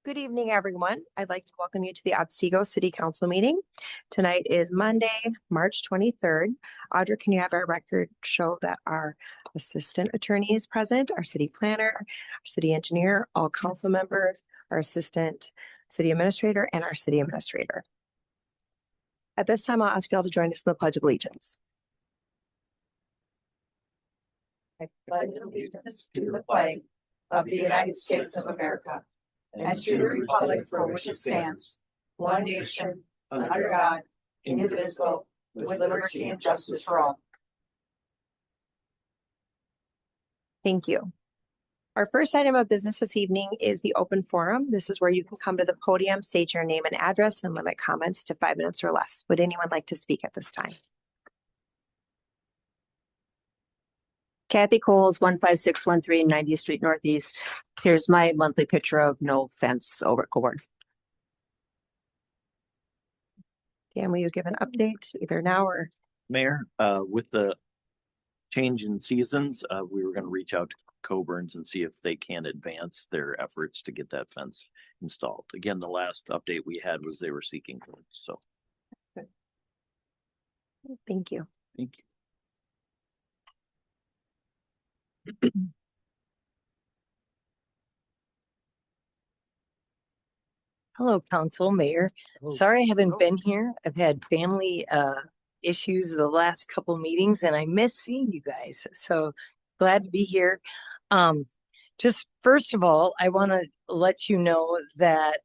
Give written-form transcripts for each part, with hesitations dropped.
Good evening, everyone. I'd like to welcome you to the Otsego City Council meeting. Tonight is Monday, March 23rd. Audra, can you have our record show that our assistant attorney is present, our city planner, our city engineer, all council members, our assistant city administrator, and our city administrator. At this time, I'll ask you all to join us in the Pledge of Allegiance. I pledge allegiance to the flag of the United States of America and to the republic for which it stands, one nation, under God, indivisible, with liberty and justice for all. Thank you. Our first item of business this evening is the open forum. This is where you can come to the podium, state your name and address, and limit comments to 5 minutes or less. Would anyone like to speak at this time? Kathy Coles, 15613 90th Street Northeast. Here's my monthly picture of no fence over at Coborn's. Dan, will you give an update either now or? Mayor, with the change in seasons, we were going to reach out to Coburn's and see if they can advance their efforts to get that fence installed. Again, the last update we had was they were seeking quotes. So, thank you. Thank you. Hello, Council, Mayor. Hello. Sorry I haven't been here. I've had family issues the last couple meetings and I miss seeing you guys. So glad to be here. Just first of all, I want to let you know that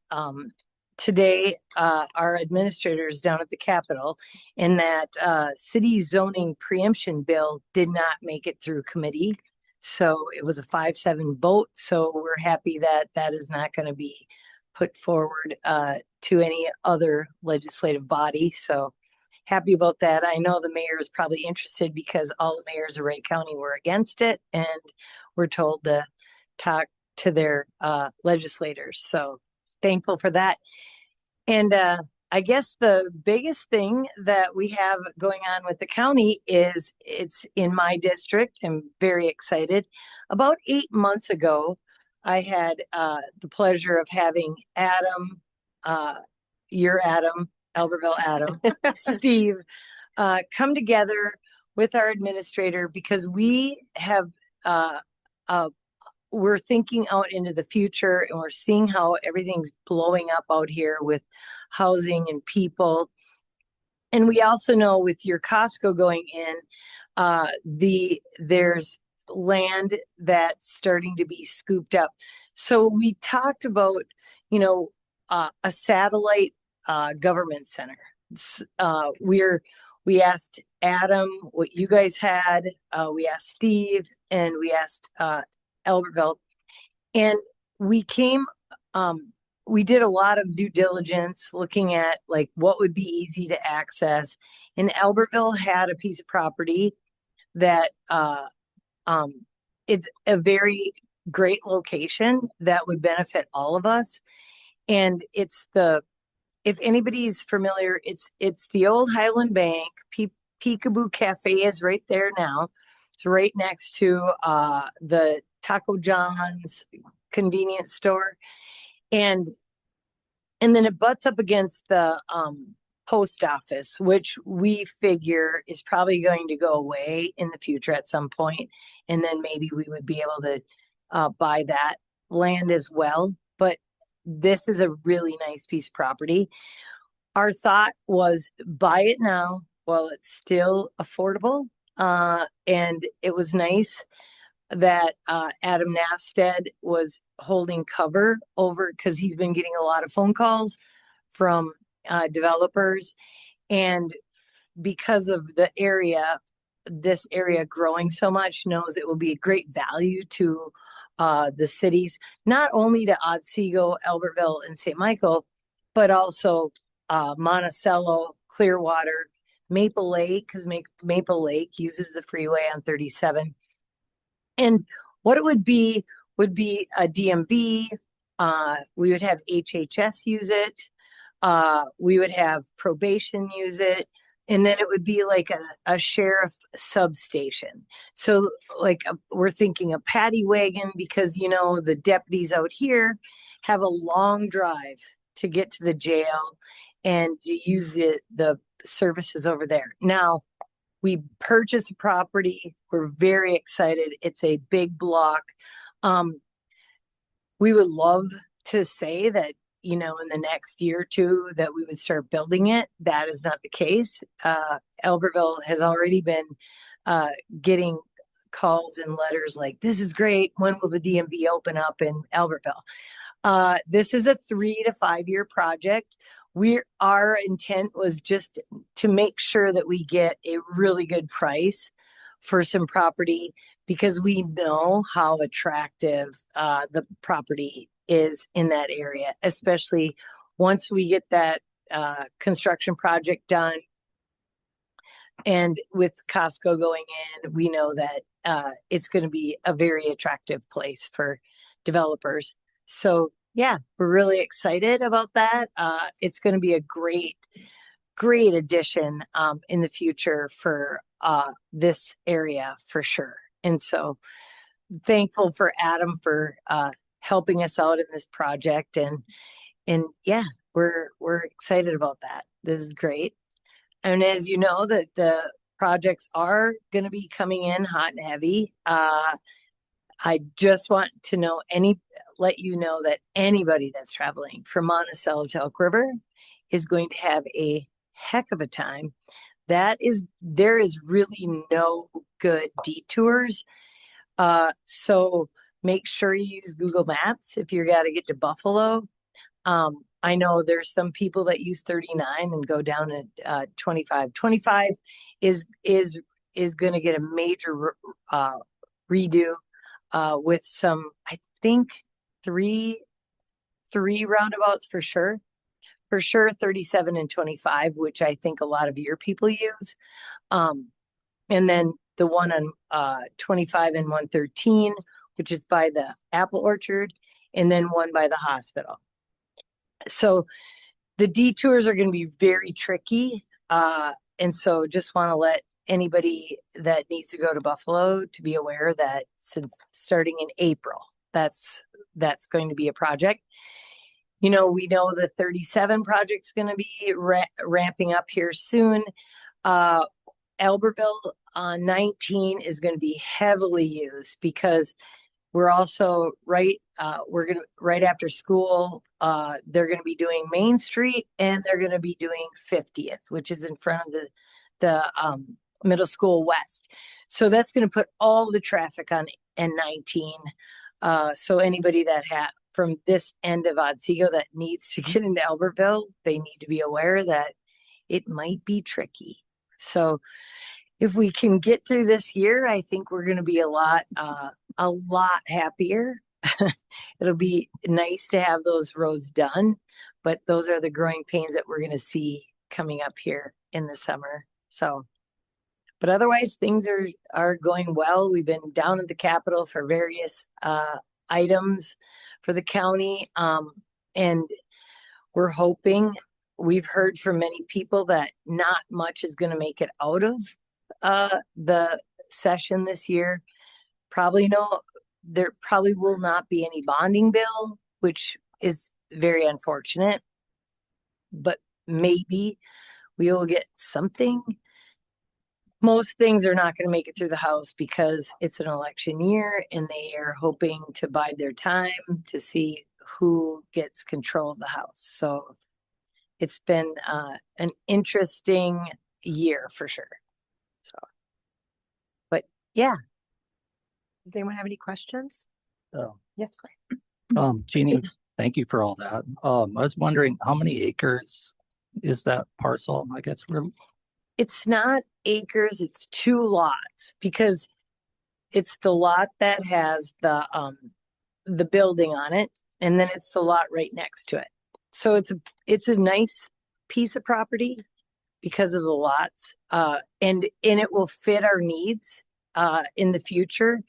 today our administrators down at the Capitol and that city zoning preemption bill did not make it through committee. So it was a 5-7 vote. So we're happy that that is not going to be put forward to any other legislative body. So happy about that. I know the mayor is probably interested because all the mayors of Wright County were against it and we're told to talk to their legislators. So thankful for that. And I guess the biggest thing that we have going on with the county is it's in my district. I'm very excited. About 8 months ago, I had the pleasure of having Adam, your Adam, Albertville Adam, Steve, come together with our administrator because we have, we're thinking out into the future and we're seeing how everything's blowing up out here with housing and people. And we also know with your Costco going in, there's land that's starting to be scooped up. So we talked about, a satellite government center. We asked Adam what you guys had. We asked Steve and we asked Albertville, and we did a lot of due diligence looking at like what would be easy to access. And Albertville had a piece of property that it's a very great location that would benefit all of us. And if anybody's familiar, it's the old Highland Bank. Peekaboo Cafe is right there now. It's right next to the Taco John's convenience store. And then it butts up against the post office, which we figure is probably going to go away in the future at some point. And then maybe we would be able to buy that land as well. But this is a really nice piece of property. Our thought was buy it now while it's still affordable. And it was nice that Adam Nafstead was holding cover over because he's been getting a lot of phone calls from developers. And because of this area growing so much, knows it will be a great value to the cities, not only to Otsego, Albertville, and St. Michael, but also Monticello, Clearwater, Maple Lake, because Maple Lake uses the freeway on 37. And what it would be a DMV. We would have HHS use it. We would have probation use it. And then it would be like a sheriff substation. So like we're thinking a paddy wagon because, you know, the deputies out here have a long drive to get to the jail and to use the services over there. Now, we purchased a property. We're very excited. It's a big block. We would love to say that, you know, in the next year or two that we would start building it. That is not the case. Albertville has already been getting calls and letters like, this is great. When will the DMV open up in Albertville? This is a 3 to 5 year project. Our intent was just to make sure that we get a really good price for some property because we know how attractive the property is in that area, especially once we get that construction project done. And with Costco going in, we know that it's going to be a very attractive place for developers. So yeah, we're really excited about that. It's going to be a great addition in the future for this area for sure. And so thankful for Adam for helping us out in this project. And yeah, we're excited about that. This is great. And as you know, that the projects are going to be coming in hot and heavy. I just want to let you know that anybody that's traveling from Monticello to Elk River is going to have a heck of a time. There is really no good detours. So make sure you use Google Maps if you're got to get to Buffalo. I know there's some people that use 39 and go down at 25. 25 is going to get a major redo with some, I think, three roundabouts for sure. For sure, 37 and 25, which I think a lot of your people use. And then the one on 25 and 113, which is by the apple orchard, and then one by the hospital. So the detours are going to be very tricky. And so just want to let anybody that needs to go to Buffalo to be aware that since starting in April, that's going to be a project. You know, we know the 37 project's going to be ramping up here soon. Albertville 19 is going to be heavily used because we're also right after school. They're going to be doing Main Street and they're going to be doing 50th, which is in front of the middle school west. So that's going to put all the traffic on N19. So anybody that from this end of Otsego that needs to get into Albertville, they need to be aware that it might be tricky. So if we can get through this year, I think we're going to be a lot happier. It'll be nice to have those roads done, but those are the growing pains that we're going to see coming up here in the summer. So, but otherwise things are going well. We've been down at the Capitol for various items for the county. And we're hoping, we've heard from many people that not much is going to make it out of the session this year. There probably will not be any bonding bill, which is very unfortunate, but maybe we will get something. Most things are not going to make it through the House because it's an election year and they are hoping to bide their time to see who gets control of the House. So it's been an interesting year for sure. So, but yeah. Does anyone have any questions? Oh, Yes, go ahead. Jeannie, thank you for all that. I was wondering how many acres is that parcel? I guess It's not acres, it's 2 lots because it's the lot that has the building on it, and then it's the lot right next to it. So it's a nice piece of property because of the lots, and it will fit our needs in the future.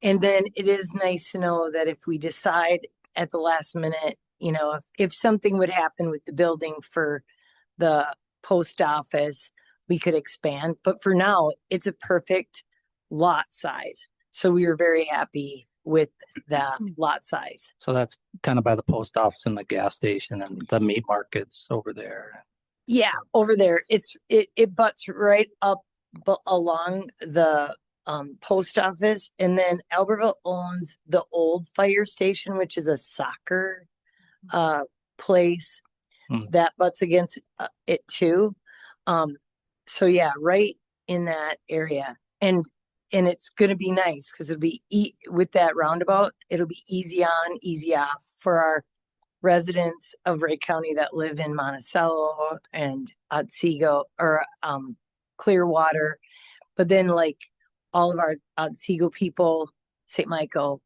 And then it is nice to know that if we decide at the last minute, you know, if something would happen with the building for the post office, we could expand. But for now, it's a perfect lot size. So we were very happy with the lot size. So that's kind of by the post office and the gas station and the meat markets over there. Yeah, over there, it butts right up along the post office, and then Albertville owns the old fire station, which is a soccer place Hmm. that butts against it too. So yeah, right in that area, and it's going to be nice because it'll be with that roundabout. It'll be easy on, easy off for our residents of Wright County that live in Monticello and Otsego or Clearwater. But then like all of our Otsego people, St. Michael,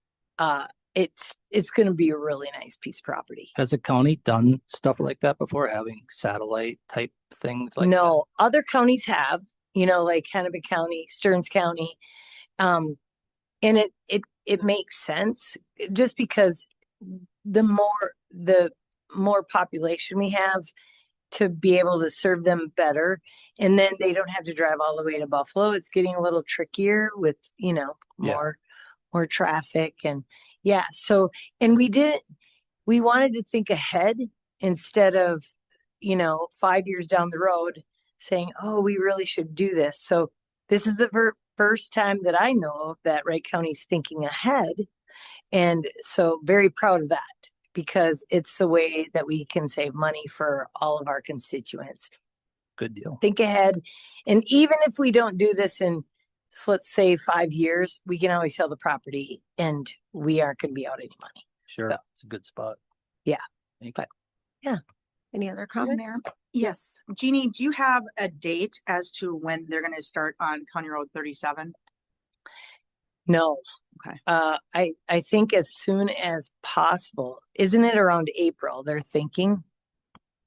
it's going to be a really nice piece of property. Has the county done stuff like that before, having satellite type things like that? No, other counties have, like Hennepin County, Stearns County. And it makes sense just because the more population we have to be able to serve them better. And then they don't have to drive all the way to Buffalo. It's getting a little trickier with, more traffic and yeah. So, and we wanted to think ahead instead of, 5 years down the road saying, oh, we really should do this. So this is the first time that I know of that Wright County's thinking ahead. And so very proud of that because it's the way that we can save money for all of our constituents. Good deal. Think ahead. And even if we don't do this in, let's say 5 years, we can always sell the property and we aren't going to be out any money. Sure. So, it's a good spot. Yeah. Thank you. Yeah. Any other comments? Mayor? Yes. Jeannie, do you have a date as to when they're going to start on County Road 37? No. Okay. I think as soon as possible. Isn't it around April? They're thinking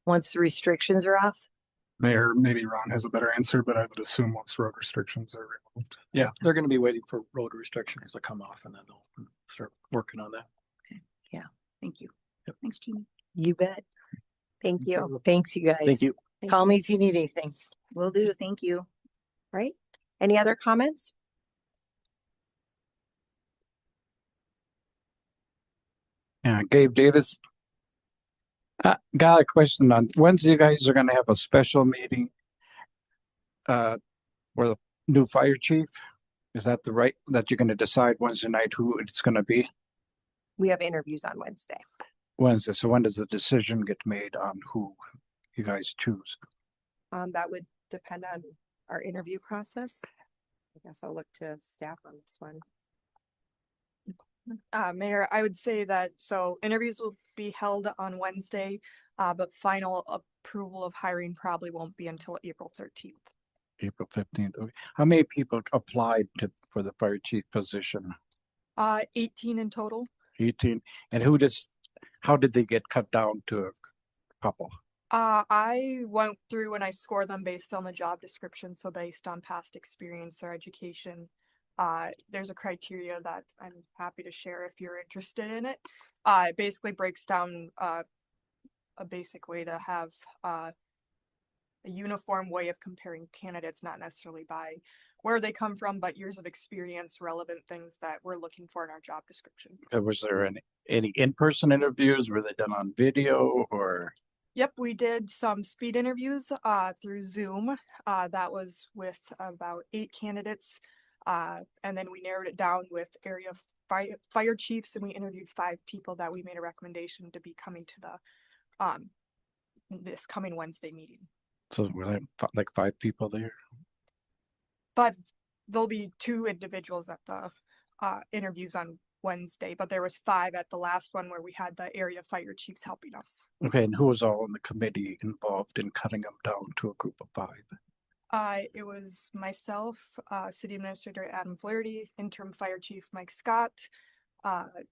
once the restrictions are off. Mayor, maybe Ron has a better answer, but I would assume once road restrictions are removed. Yeah, they're gonna be waiting for road restrictions to come off and then they'll start working on that. Thank you. Yep. Thanks, Jeannie. You bet. Thank you. Thanks, you guys. Thank you. Call me if you need anything. Will do. Thank you. Right? Any other comments? Yeah, Gabe Davis. Got a question on Wednesday. You guys are going to have a special meeting for the new fire chief. Is that that you're going to decide Wednesday night who it's going to be? We have interviews on Wednesday. Wednesday. So when does the decision get made on who you guys choose? That would depend on our interview process. I guess I'll look to staff on this one. Mayor, I would say that, so interviews will be held on Wednesday, but final approval of hiring probably won't be until April 13th. April 15th. Okay. How many people applied for the fire chief position? 18 in total. 18. And how did they get cut down to a couple? I went through and I scored them based on the job description. So based on past experience or education, there's a criteria that I'm happy to share if you're interested in it. It basically breaks down a basic way to have a uniform way of comparing candidates, not necessarily by where they come from, but years of experience, relevant things that we're looking for in our job description. Was there any in-person interviews? Were they done on video or? Yep, we did some speed interviews through Zoom. That was with about 8 candidates. And then we narrowed it down with area fire chiefs, and we interviewed 5 people that we made a recommendation to be coming to the this coming Wednesday meeting. So were there like 5 people there? But there'll be 2 individuals at the interviews on Wednesday, but there was 5 at the last one where we had the area fire chiefs helping us. Okay, and who was all in the committee involved in cutting them down to a group of 5? It was myself, City Administrator Adam Flaherty, Interim Fire Chief Mike Scott,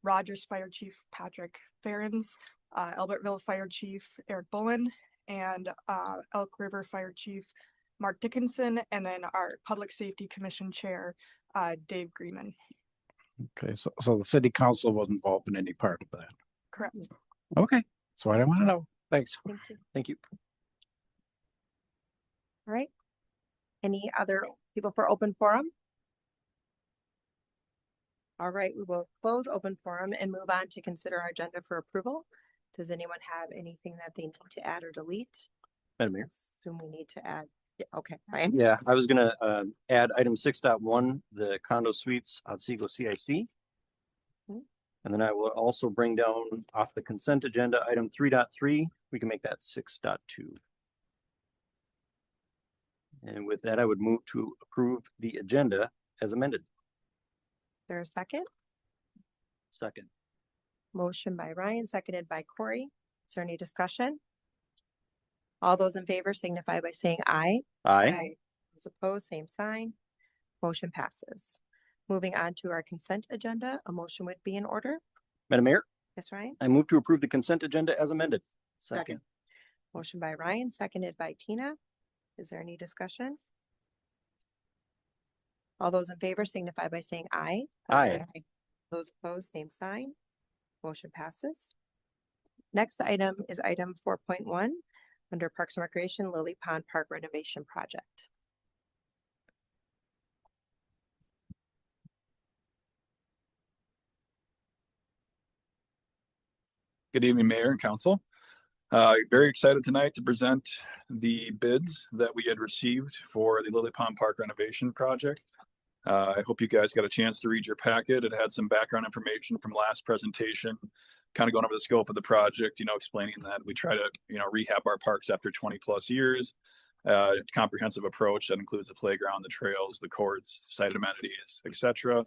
Rogers Fire Chief Patrick Ferens, Albertville Fire Chief Eric Bullen, and Elk River Fire Chief Mark Dickinson, and then our Public Safety Commission Chair, Dave Greenman. Okay, so the city council was involved in any part of that? Correct. Okay, that's what I want to know. Thanks. Thank you. Thank you. All right. Any other people for open forum? All right, we will close open forum and move on to consider our agenda for approval. Does anyone have anything that they need to add or delete? Madam Mayor. Assume we need to add. Yeah, okay, Ryan. Yeah, I was gonna add item 6.1, the condo suites Otsego CIC. Mhm. And then I will also bring down off the consent agenda, item 3.3, we can make that 6.2. And with that, I would move to approve the agenda as amended. There a second? Second. Motion by Ryan, seconded by Corey. Is there any discussion? All those in favor signify by saying aye. Aye. Those opposed, same sign. Motion passes. Moving on to our consent agenda, a motion would be in order. Madam Mayor, Yes, Ryan? I move to approve the consent agenda as amended. Second. Motion by Ryan, seconded by Tina. Is there any discussion? All those in favor signify by saying aye. Aye. Those opposed, same sign. Motion passes. Next item is item 4.1 under Parks and Recreation Lily Pond Park Renovation Project. Good evening, Mayor and Council. Very excited tonight to present the bids that we had received for the Lily Pond Park renovation project. I hope you guys got a chance to read your packet. It had some background information from last presentation, kind of going over the scope of the project, explaining that we try to, rehab our parks after 20 plus years. Comprehensive approach that includes the playground, the trails, the courts, site amenities, etc.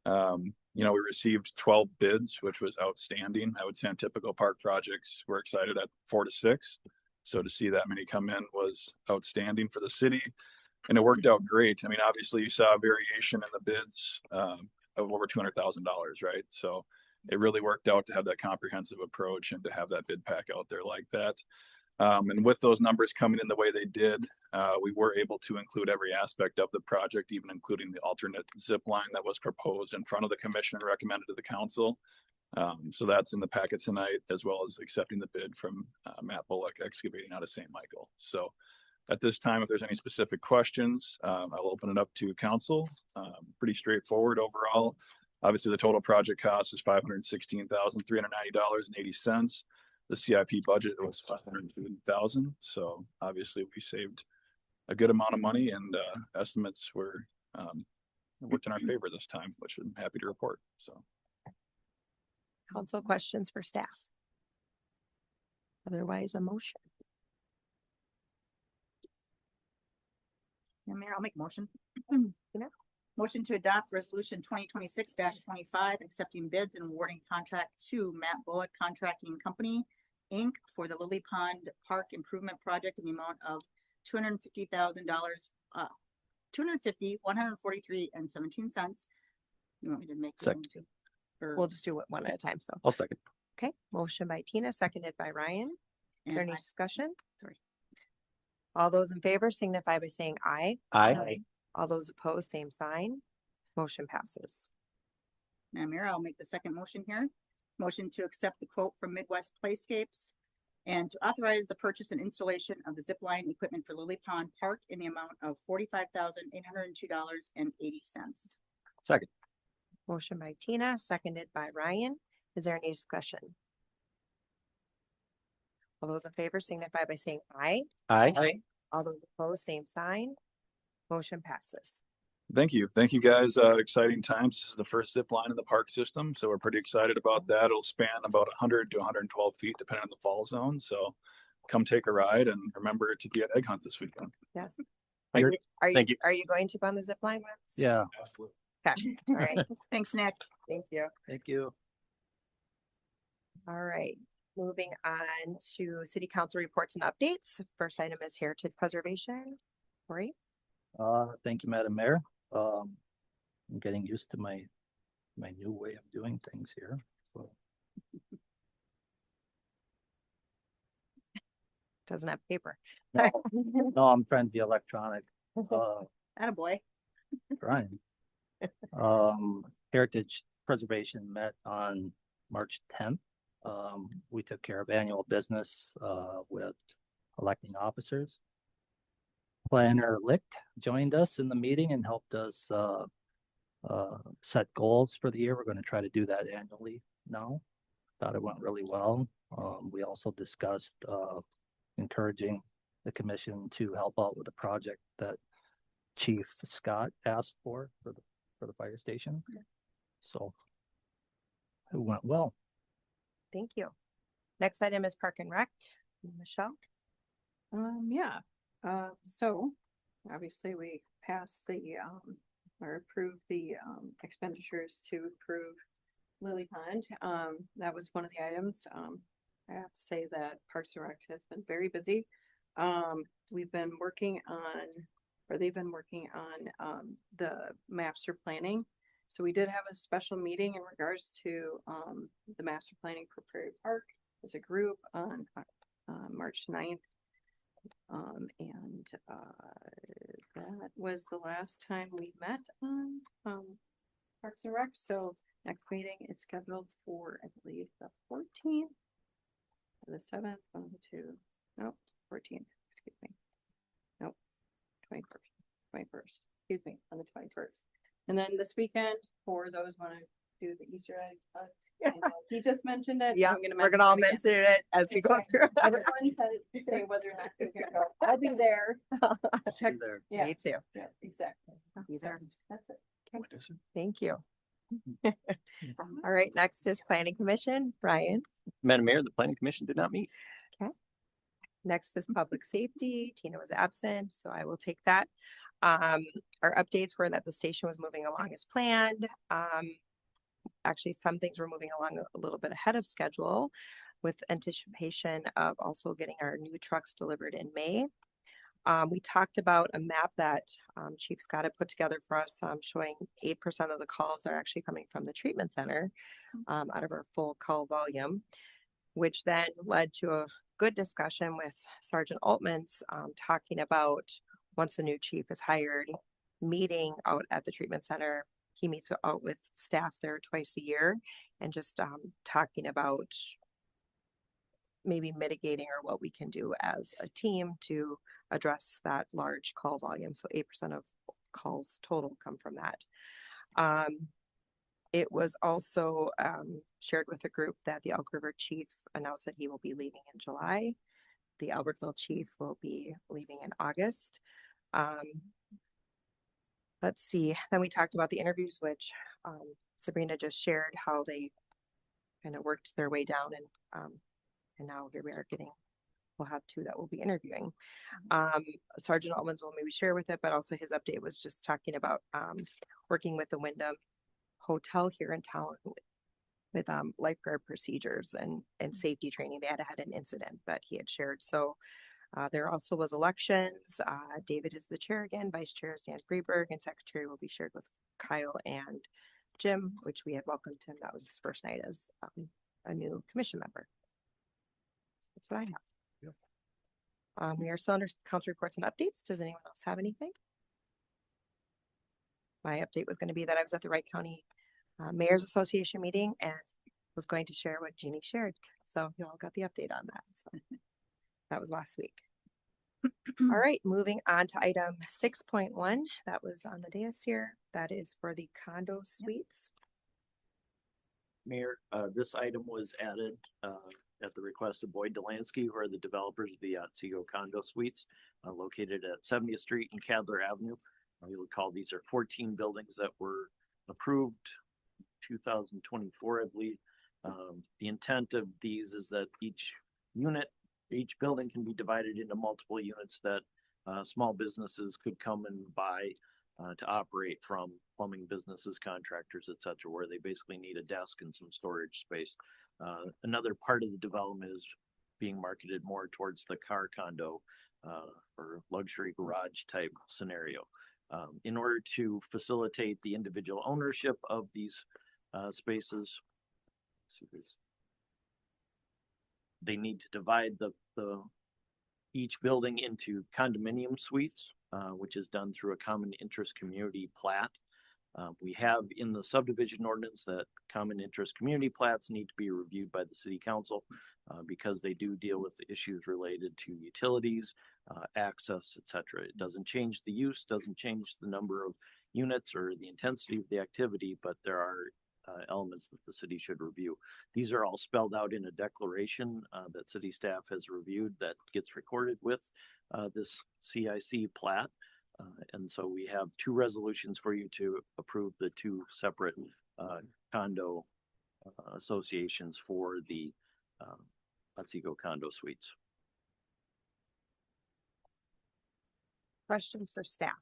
We received 12 bids, which was outstanding. I would say on typical park projects, we're excited at 4 to 6. So to see that many come in was outstanding for the city, and it worked out great. I mean, obviously you saw a variation in the bids of over $200,000, right? So it really worked out to have that comprehensive approach and to have that bid pack out there like that. And with those numbers coming in the way they did, we were able to include every aspect of the project, even including the alternate zip line that was proposed in front of the commission and recommended to the council. So that's in the packet tonight, as well as accepting the bid from Matt Bullock Excavating out of St. Michael. So at this time, if there's any specific questions, I'll open it up to council. Pretty straightforward overall. Obviously, the total project cost is $516,390.80. The CIP budget was $550,000. So obviously we saved a good amount of money, and estimates were worked in our favor this time, which I'm happy to report. So Council questions for staff? Otherwise, a motion. Mayor, I'll make a motion. Tina? Motion to adopt resolution 2026-25, accepting bids and awarding contract to Matt Bullock Contracting Company, Inc. for the Lily Pond Park Improvement Project in the amount of $250,000, $143.17. You want me to make the Second. motion too? Or- We'll just do it one at a time, so. I'll second. Okay, motion by Tina, seconded by Ryan. Is there and any I- discussion? Sorry. All those in favor signify by saying aye. Aye. All those opposed, same sign. Motion passes. Madam Mayor, I'll make the second motion here. Motion to accept the quote from Midwest Playscapes and to authorize the purchase and installation of the zip line equipment for Lily Pond Park in the amount of $45,802.80. Second. Motion by Tina, seconded by Ryan. Is there any discussion? All those in favor signify by saying aye. Aye. All those opposed, same sign. Motion passes. thank you. Thank you guys. Exciting times. This is the first zip line in the park system. So we're pretty excited about that. It'll span about 100 to 112 feet, depending on the fall zone. So come take a ride, and remember to be at Egg Hunt this weekend. Yes. Thank you. Are you, Thank you. are you going to go on the zip line once? Yeah, Absolutely. Okay, all right. Thanks, Nick. Thank you. thank you. All right, moving on to city council reports and updates. First item is heritage preservation. Corey? Thank you, Madam Mayor. I'm getting used to my new way of doing things here. So, Doesn't have paper. no, I'm trying to be electronic. Attaboy. Trying. Heritage Preservation met on March 10th. We took care of annual business with electing officers. Planner Licht joined us in the meeting and helped us set goals for the year. We're going to try to do that annually now. Thought it went really well. We also discussed encouraging the commission to help out with the project that Chief Scott asked for the fire station. So it went well. Thank you. Next item is Park and Rec. Michelle? Yeah, so obviously we passed the, or approved the, expenditures to approve Lily Pond. That was one of the items. I have to say that Parks and Rec has been very busy. We've been working on, or they've been working on, the master planning. So we did have a special meeting in regards to, the master planning for Prairie Park as a group on, March 9th. That was the last time we met on Parks and Rec. So next meeting is scheduled for, I believe, the 14th, or the 7th, 14th, excuse me. Nope, 21st, excuse me, on the 21st. And then this weekend, for those want to do the Easter egg hunt, he just mentioned it. Yeah, we're gonna all mention it as we go through. Everyone said, say whether or not they're gonna go. I'll be there. Check there. Yeah, Me too. yeah, exactly. Be there. That's it. What is it? Thank you. All right, next is Planning Commission. Brian. Madam Mayor, the planning commission did not meet. Next is Public Safety. Tina was absent, so I will take that. Our updates were that the station was moving along as planned. Actually, some things were moving along a little bit ahead of schedule with anticipation of also getting our new trucks delivered in May. We talked about a map that Chief Scott had put together for us, showing 8% of the calls are actually coming from the treatment center out of our full call volume, which then led to a good discussion with Sergeant Altman's talking about once the new chief is hired, meeting out at the treatment center. He meets out with staff there twice a year and just talking about maybe mitigating or what we can do as a team to address that large call volume. So 8% of calls total come from that. It was also shared with the group that the Elk River chief announced that he will be leaving in July. The Albertville chief will be leaving in August. Let's see. Then we talked about the interviews, which Sabrina just shared how they kind of worked their way down, and now here we are we'll have 2 that we'll be interviewing. Sergeant Altman's will maybe share with it, but also his update was just talking about working with the Wyndham Hotel here in town with lifeguard procedures and safety training. They had an incident that he had shared. So there also was elections. David is the chair again, vice chair is Dan Freeberg, and secretary will be shared with Kyle and Jim, which we had welcomed him. That was his first night as a new commission member. That's what I have. We are still under council reports and updates. Does anyone else have anything? My update was going to be that I was at the Wright County Mayor's Association meeting and was going to share what Jeannie shared. So you all got the update on that. So that was last week. All right, moving on to item 6.1. That was on the dais here. That is for the condo suites. Mayor, this item was added at the request of Boyd Delansky, who are the developers of the Otsego condo suites located at 70th Street and Cadler Avenue. You'll recall these are 14 buildings that were approved 2024, I believe. The intent of these is that each building can be divided into multiple units that small businesses could come and buy to operate, from plumbing businesses, contractors, etc., where they basically need a desk and some storage space. Another part of the development is being marketed more towards the car condo or luxury garage type scenario. In order to facilitate the individual ownership of these spaces, they need to divide each building into condominium suites, which is done through a common interest community plat. We have in the subdivision ordinance that common interest community plats need to be reviewed by the city council because they do deal with issues related to utilities, access, etc. It doesn't change the use, doesn't change the number of units or the intensity of the activity, but there are elements that the city should review. These are all spelled out in a declaration that city staff has reviewed that gets recorded with this CIC plat. And so we have two resolutions for you to approve the two separate condo associations for the Otsego condo suites. Questions for staff?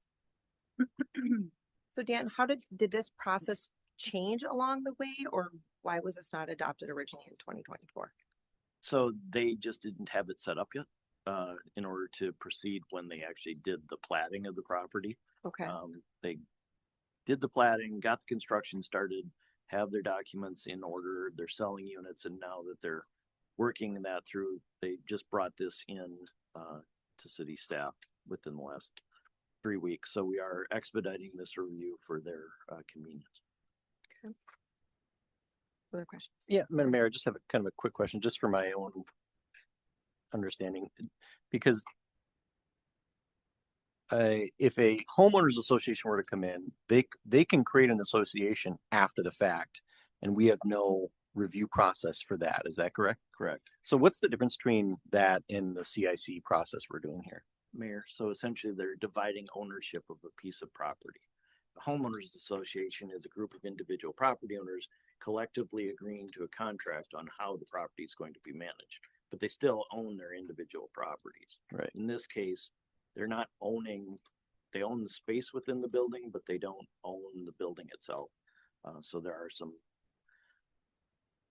So Dan, did this process change along the way, or why was this not adopted originally in 2024? So they just didn't have it set up yet in order to proceed when they actually did the platting of the property. Okay. They did the platting, got the construction started, have their documents in order, they're selling units, and now that they're working that through, they just brought this in to city staff within the last 3 weeks. So we are expediting this review for their convenience. Okay. Other questions? Yeah, Madam Mayor, I just have a kind of a quick question, just for my own understanding, because if a homeowners association were to come in, they can create an association after the fact, and we have no review process for that. Is that correct? Correct. So what's the difference between that and the CIC process we're doing here? Mayor, so essentially they're dividing ownership of a piece of property. The homeowners association is a group of individual property owners collectively agreeing to a contract on how the property is going to be managed, but they still own their individual properties. Right. In this case, they're not owning, they own the space within the building, but they don't own the building itself. So there are some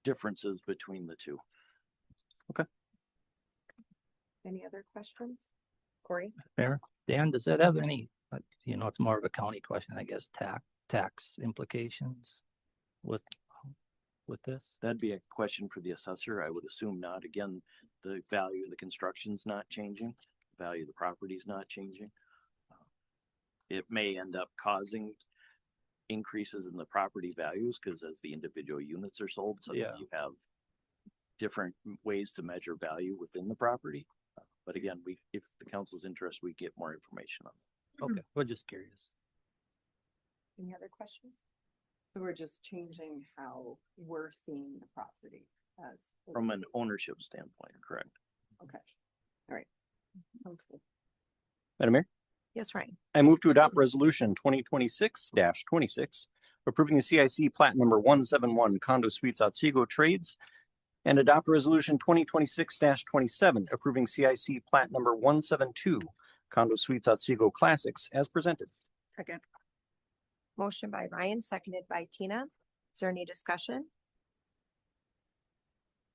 differences between the two. Okay. Any other questions? Corey? Mayor, Dan, does that have any, it's more of a county question, I guess, tax implications with this? That'd be a question for the assessor. I would assume not. Again, the value of the construction's not changing. The value of the property's not changing. It may end up causing increases in the property values because as the individual units are sold, so Yeah. you have different ways to measure value within the property. But again, if the council's interest, we get more information on it. Okay, we're just curious. Any other questions? So we're just changing how we're seeing the property as. From an ownership standpoint, correct? Okay, all right. Sounds good. Madam Mayor? Yes, Ryan. I move to adopt resolution 2026-26, approving the CIC plat number 171 condo suites Otsego trades, and adopt resolution 2026-27, approving CIC plat number 172 condo suites Otsego classics as presented. Second. Motion by Ryan, seconded by Tina. Is there any discussion?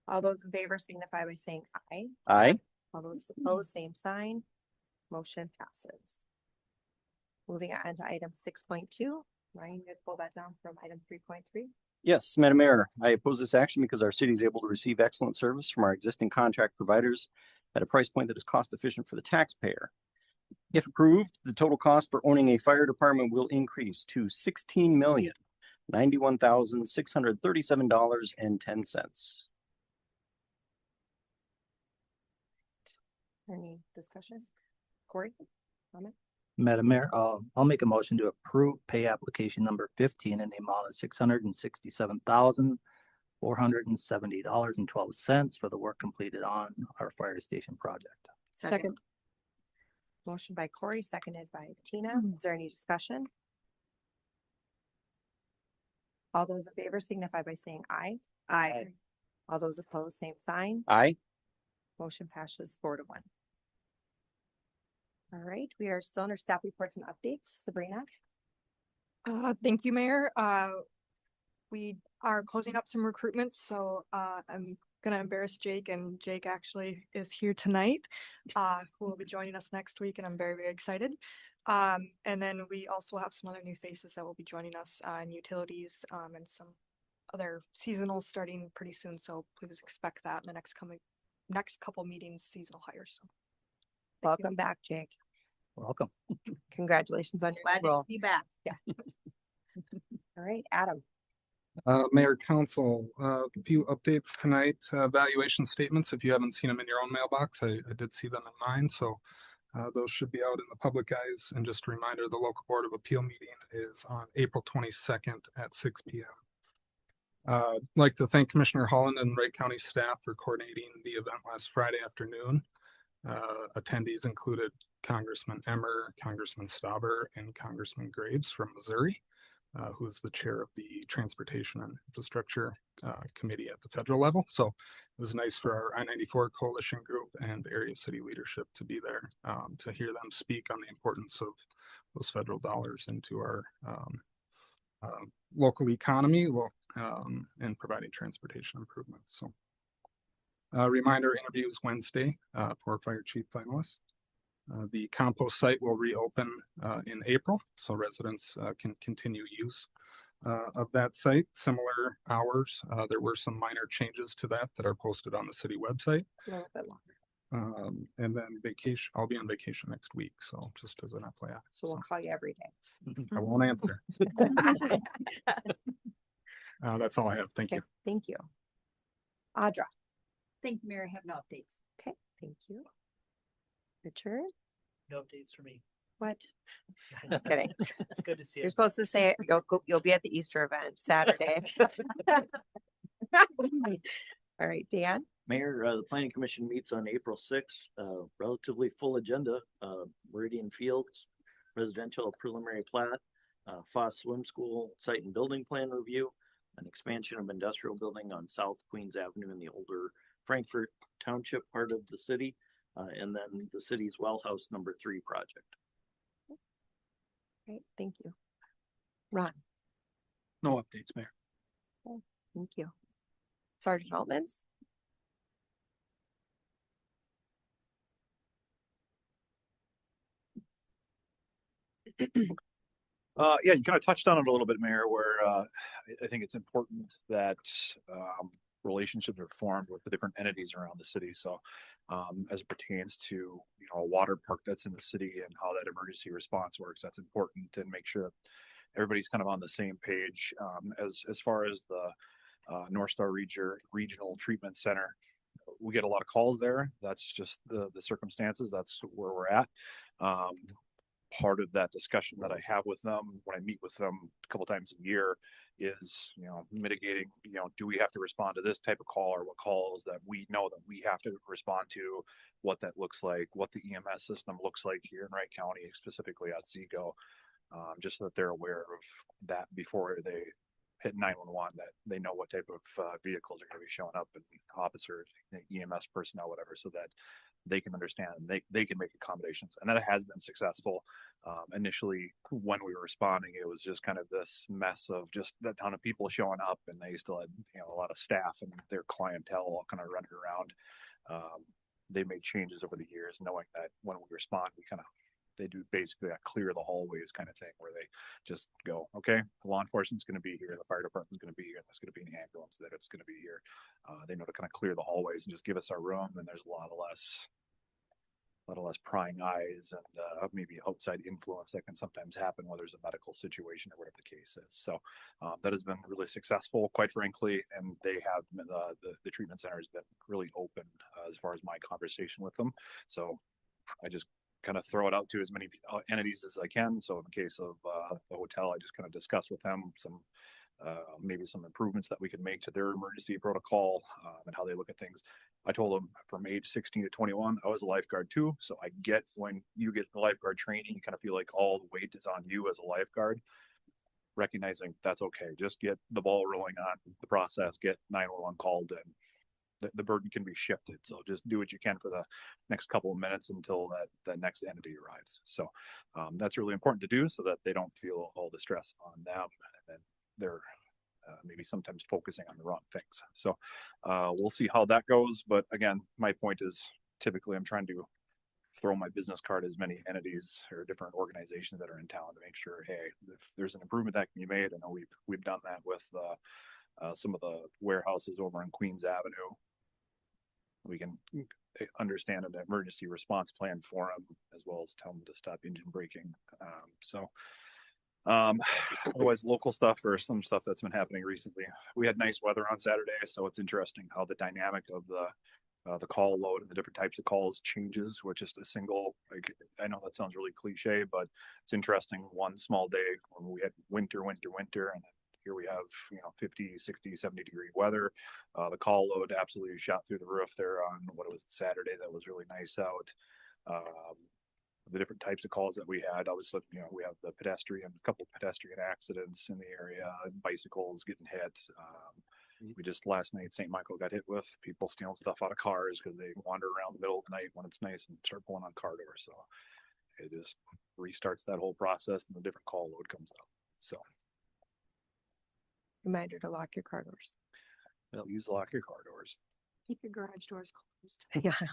All those in favor signify by saying aye. Aye. All those opposed, same sign. Motion passes. Moving on to item 6.2. Ryan, you pull that down from item 3.3. Yes, Madam Mayor, I oppose this action because our city is able to receive excellent service from our existing contract providers at a price point that is cost efficient for the taxpayer. If approved, the total cost for owning a fire department will increase to $16,091,637.10. Any discussion? Corey? Comment? Madam Mayor, I'll make a motion to approve pay application number 15 in the amount of $667,470.12 for the work completed on our fire station project. Second. Motion by Corey, seconded by Tina. Is there any discussion? All those in favor signify by saying aye. Aye. All those opposed, same sign. Aye. Motion passes 4-1. All right, we are still under staff reports and updates. Sabrina? Thank you, Mayor. We are closing up some recruitments, so I'm gonna embarrass Jake, and Jake actually is here tonight, who will be joining us next week, and I'm very, very excited. And then we also have some other new faces that will be joining us in utilities and some other seasonals starting pretty soon. So please expect that in the next couple meetings, seasonal hires. So Welcome back, Jake. Welcome. Congratulations on your Glad new role. to be back. Yeah. All right, Adam. Mayor, Council, a few updates tonight. Valuation statements, if you haven't seen them in your own mailbox, I did see them in mine, so those should be out in the public eyes. And just a reminder, the local Board of Appeal meeting is on April 22nd at 6 p.m. I'd like to thank Commissioner Holland and Wright County staff for coordinating the event last Friday afternoon. Attendees included Congressman Emmer, Congressman Stauber, and Congressman Graves from Missouri, who is the chair of the Transportation and Infrastructure Committee at the federal level. So it was nice for our I-94 coalition group and area city leadership to be there to hear them speak on the importance of those federal dollars into our local economy and providing transportation improvements. So reminder, interviews Wednesday for fire chief finalists. The compost site will reopen in April, so residents can continue use of that site. Similar hours. There were some minor changes to that are posted on the city website. A little bit longer. And then vacation. I'll be on vacation next week, so just as an FYI. So we'll call you every day. I won't answer. That's all I have. Thank you. Thank you. Audra. Thank you, Mayor. I have no updates. Okay, thank you. Richard. No updates for me. What? Just kidding. It's good to see you. You're supposed to say you'll be at the Easter event Saturday. All right, Dan. Mayor, the planning commission meets on April 6th, relatively full agenda, Meridian Fields, residential preliminary plat, Foss Swim School, site and building plan review, an expansion of industrial building on South Queens Avenue in the older Frankfurt Township part of the city, and then the city's well house number 3 project. Great, thank you. Ron. No updates, Mayor. Okay, thank you. Sergeant Altmans. Yeah, you kind of touched on it a little bit, Mayor, where I think it's important that relationships are formed with the different entities around the city. So as it pertains to, a water park that's in the city and how that emergency response works, that's important, and make sure that everybody's kind of on the same page. As far as the North Star Regional Treatment Center, we get a lot of calls there. That's just the circumstances. That's where we're at. Part of that discussion that I have with them when I meet with them a couple times a year is, mitigating, do we have to respond to this type of call, or what calls that we know that we have to respond to, what that looks like, what the EMS system looks like here in Wright County, specifically Otsego, just so that they're aware of that before they hit 911, that they know what type of vehicles are going to be showing up, and officers, EMS personnel, whatever, so that they can understand and they can make accommodations. And that has been successful. Initially, when we were responding, it was just kind of this mess of just a ton of people showing up, and they still had a lot of staff and their clientele all kind of running around. They made changes over the years, knowing that when we respond, they do basically a clear the hallways kind of thing, where they just go, okay, law enforcement's going to be here, the fire department's going to be here, and there's going to be an ambulance that it's going to be here. They know to kind of clear the hallways and just give us our room, and there's a lot less prying eyes and maybe outside influence that can sometimes happen when there's a medical situation or whatever the case is. So that has been really successful, quite frankly, and they have the treatment center has been really open as far as my conversation with them. So I just kind of throw it out to as many entities as I can. So in the case of the hotel, I just kind of discuss with them maybe some improvements that we can make to their emergency protocol and how they look at things. I told them from age 16 to 21, I was a lifeguard too. So I get when you get the lifeguard training, you kind of feel like all the weight is on you as a lifeguard, recognizing that's okay. Just get the ball rolling on the process, get 911 called, and the burden can be shifted. So just do what you can for the next couple of minutes until that next entity arrives. So that's really important to do, so that they don't feel all the stress on them, and then they're maybe sometimes focusing on the wrong things. So we'll see how that goes. But again, my point is, typically I'm trying to throw my business card at as many entities or different organizations that are in town to make sure, hey, if there's an improvement that can be made. I know we've done that with some of the warehouses over on Queens Avenue. We can understand an emergency response plan for them, as well as tell them to stop engine braking. So Otherwise, local stuff or some stuff that's been happening recently. We had nice weather on Saturday, so it's interesting how the dynamic of the call load and the different types of calls changes with just a single, like, I know that sounds really cliche, but it's interesting. One small day when we had winter, and here we have, 50, 60, 70-degree weather. The call load absolutely shot through the roof there on what it was Saturday. That was really nice out. The different types of calls that we had, obviously, we have a couple of pedestrian accidents in the area, bicycles getting hit. We just last night, St. Michael got hit with people stealing stuff out of cars because they wander around the middle of the night when it's nice and start pulling on car doors. So it just restarts that whole process and the different call load comes out. So Reminder to lock your car doors. please lock your car doors. Keep your garage doors closed. Yeah. I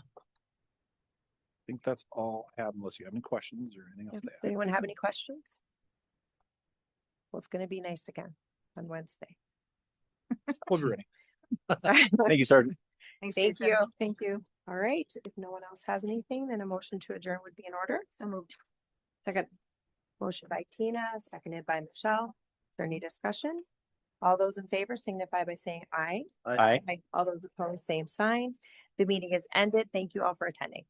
think that's all I have unless you have any questions or anything else Does to add. anyone have any questions? Well, it's going to be nice again on Wednesday. We'll be ready. Thank you, Sergeant. Thanks, Thank Jason. you. Thank you. All right. If no one else has anything, then a motion to adjourn would be in order. So moved. Second. Motion by Tina, seconded by Michelle. Is there any discussion? All those in favor signify by saying aye. Aye. All those opposed, same sign. The meeting is ended. Thank you all for attending.